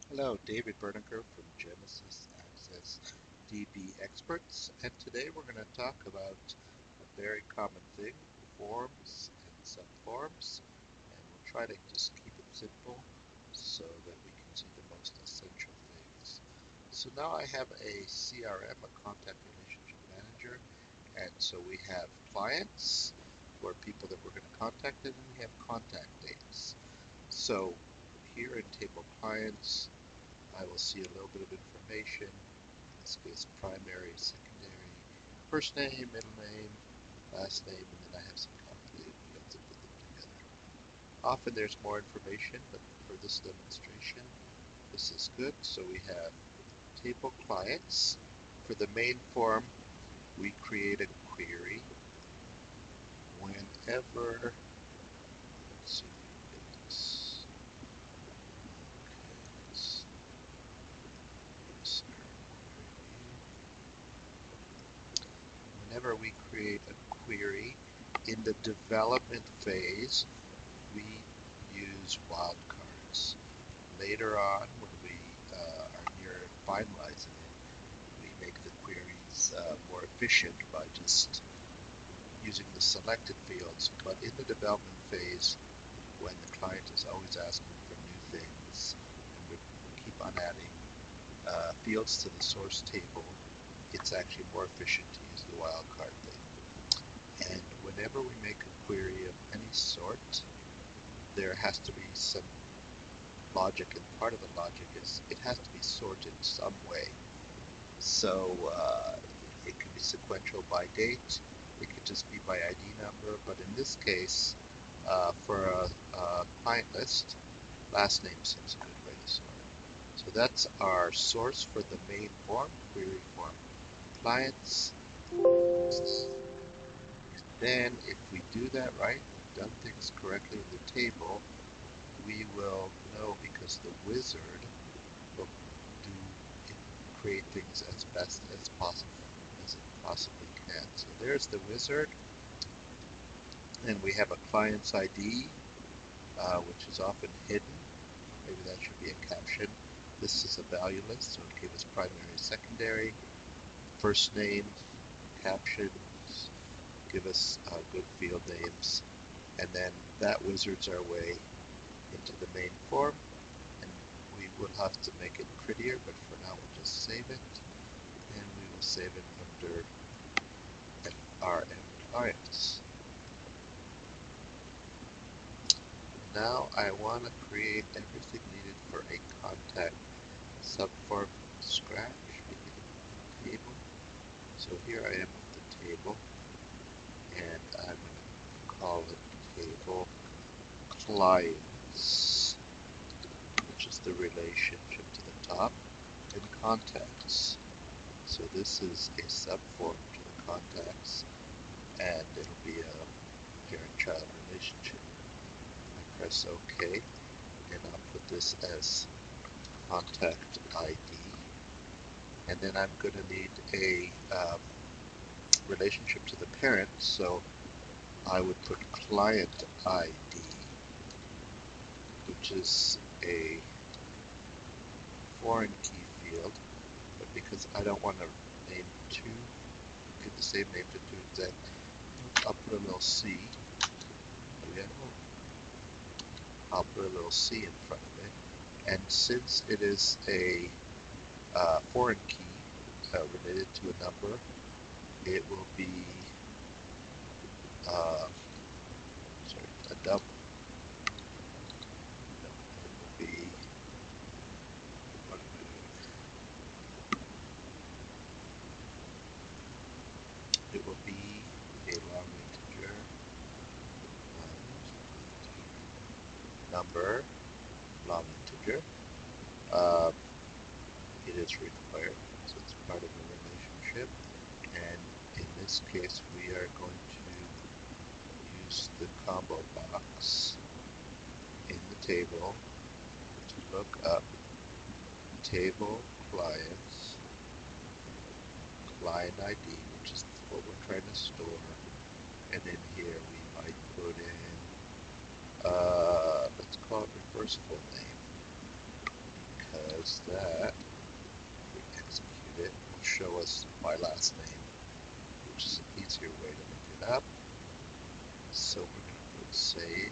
Hello, David Berniger from Genesis Access DB Experts, and today we're going to talk about a very common thing, forms and subforms, and we'll try to just keep it simple so that we can see the most essential things. So now I have a CRM, a Contact Relationship Manager, and so we have clients, who are people that we're going to contact, and then we have contact dates. So here in Table Clients, I will see a little bit of information, in this case primary, secondary, first name, middle name, last name, and then I have some calculated fields to put them together. Often there's more information, but for this demonstration, this is good. So we have table clients. For the main form, we create a query whenever, let's see if we can get this. Okay, let's use our query. Whenever we create a query in the development phase, we use wildcards. Later on, when we are near finalizing it, we make the queries more efficient by just using the selected fields. But in the development phase, when the client is always asking for new things, and we keep on adding fields to the source table, it's actually more efficient to use the wildcard thing. And whenever we make a query of any sort, there has to be some logic, and part of the logic is it has to be sorted some way. So it can be sequential by date, it could just be by ID number, but in this case, for a client list, last name seems a good way to sort it. So that's our source for the main form, query form clients. Then if we do that right, we've done things correctly in the table, we will know because the wizard will create things as best as possible as it possibly can. So there's the wizard, and we have a client's ID, which is often hidden. Maybe that should be a caption. This is a value list, so it gives us primary, secondary, first name, captions, give us good field names, and then that wizards our way into the main form, and we will have to make it prettier, but for now we'll just save it, and we will save it under FRM clients. Now I want to create everything needed for a contact subform from scratch, beginning with the table. So here I am with the table, and I'm going to call it table clients, which is the relationship to the top, and contacts. So this is a subform to the contacts, and it'll be a parent-child relationship. I press OK, and I'll put this as contact ID. And then I'm going to need a relationship to the parent, so I would put client ID, which is a foreign key field, but because I don't want to name give the same name to two exact, I'll put a little C. Again, I'll put a little C in front of it, and since it is a foreign key related to a number, it will be a double. No, it will be, what am I doing? It will be a long integer number, long integer. It is required, so it's part of the relationship. And in this case, we are going to use the combo box in the table to look up table clients, client ID, which is what we're trying to store. And in here we might put in, let's call it reverse full name, does that, we execute it, it will show us my last name, which is an easier way to look it up. So we're going to put save,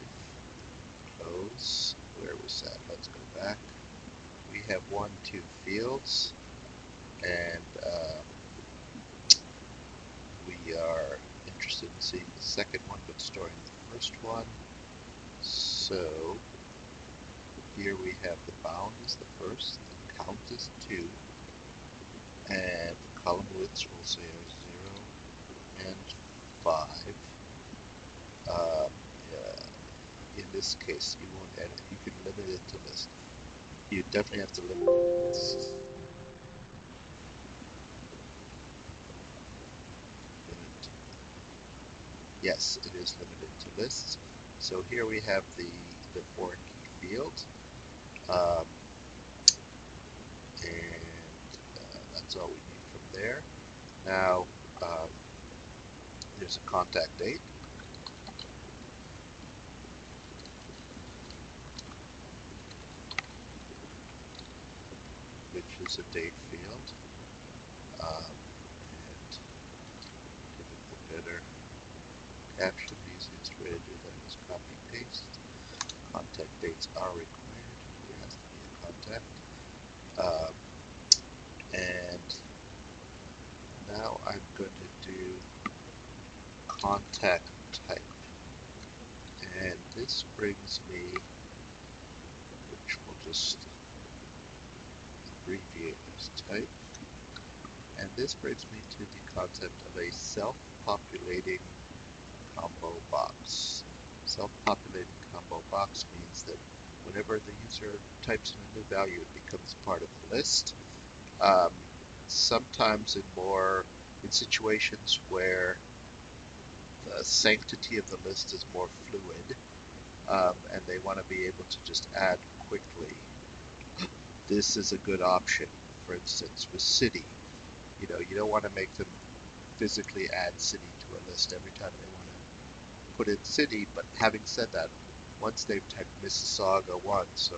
close. Where was that? Let's go back. We have 2 fields, and we are interested in seeing the second one, but storing the first one. So here we have the bound is the first, the count is 2, and the column widths will say 0 and 5. In this case, you won't edit. You can limit it to list. You definitely have to limit it. Yes, it is limited to lists. So here we have the foreign key field, and that's all we need from there. Now there's a contact date. Which is a date field, and give it the better caption. The easiest way to do that is copy paste. Contact dates are required. There has to be a contact. And now I'm going to do contact type, and this brings me, which we'll just abbreviate as type, and this brings me to the concept of a self-populating combo box. Self-populating combo box means that whenever the user types in a new value, it becomes part of the list. Sometimes in situations where the sanctity of the list is more fluid, and they want to be able to just add quickly, this is a good option. For instance, with city, you don't want to make them physically add city to a list every time they want to put in city, but having said that, once they've typed Mississauga once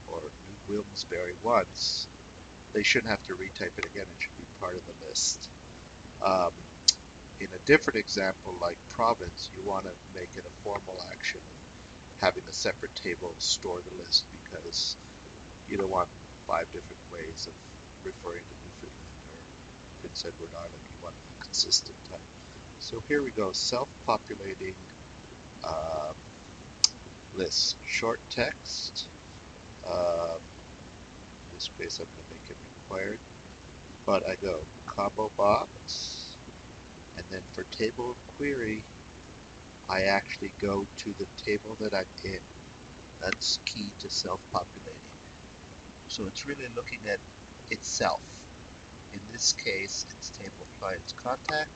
or New Wilmsbury once, they shouldn't have to retype it again. It should be part of the list. In a different example, like province, you want to make it a formal action, having a separate table store the list, because you don't want 5 different ways of referring to Newfoundland or Prince Edward Island. You want a consistent type. So here we go, self-populating list, short text. In this case, I'm going to make it required, but I go combo box, and then for table of query, I actually go to the table that I'm in. That's key to self-populating. So it's really looking at itself. In this case, it's table of clients contact,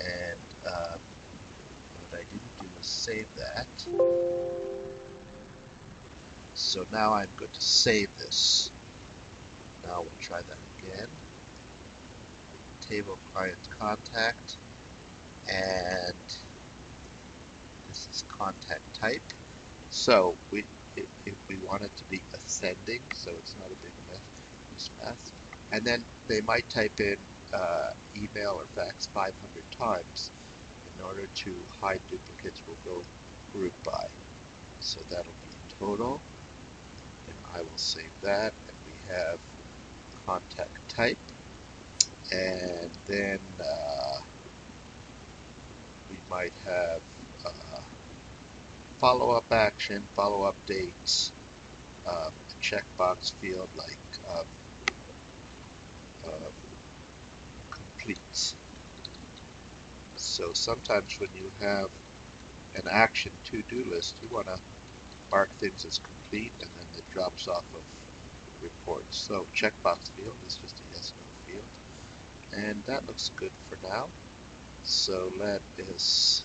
and what I didn't do was save that. So now I'm going to save this. Now we'll try that again. Table of client contact, and this is contact type. So if we want it to be ascending, so it's not a big mess, and then they might type in email or fax 500 times. In order to hide duplicates, we'll go group by. So that'll be total, and I will save that, and we have contact type, and then we might have follow-up action, follow-up dates, a checkbox field like complete. So sometimes when you have an action to-do list, you want to mark things as complete, and then it drops off of reports. So checkbox field is just a yes/no field, and that looks good for now. So let us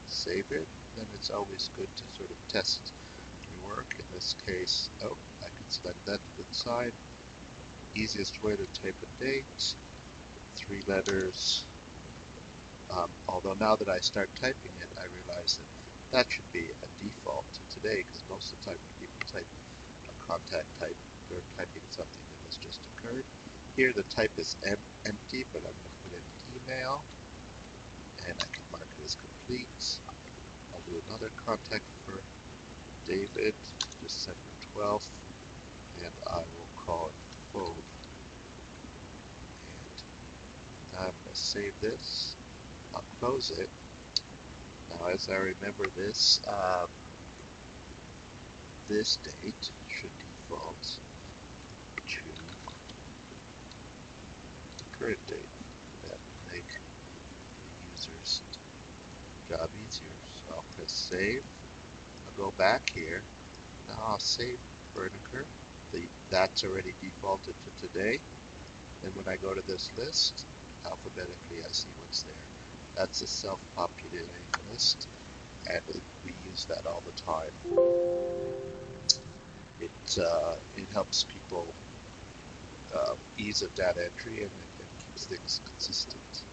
save it. Then it's always good to sort of test your work. In this case, I can select that good sign. Easiest way to type a date, 3 letters. Although now that I start typing it, I realize that should be a default to today, because most of the time when people type a contact type, They're typing something that has just occurred. Here the type is empty, but I'm going to put in email, and I can mark it as complete. I'll do another contact for David, December 12th, and I will call it code. And now I'm going to save this. I'll close it. Now, as I remember this, this date should default to the current date. That will make the user's job easier. So I'll press save. I'll go back here. Now I'll save Berniker. That's already defaulted to today. And when I go to this list, alphabetically I see what's there. That's a self-populating list, and we use that all the time. It helps people ease of data entry, and it keeps things consistent.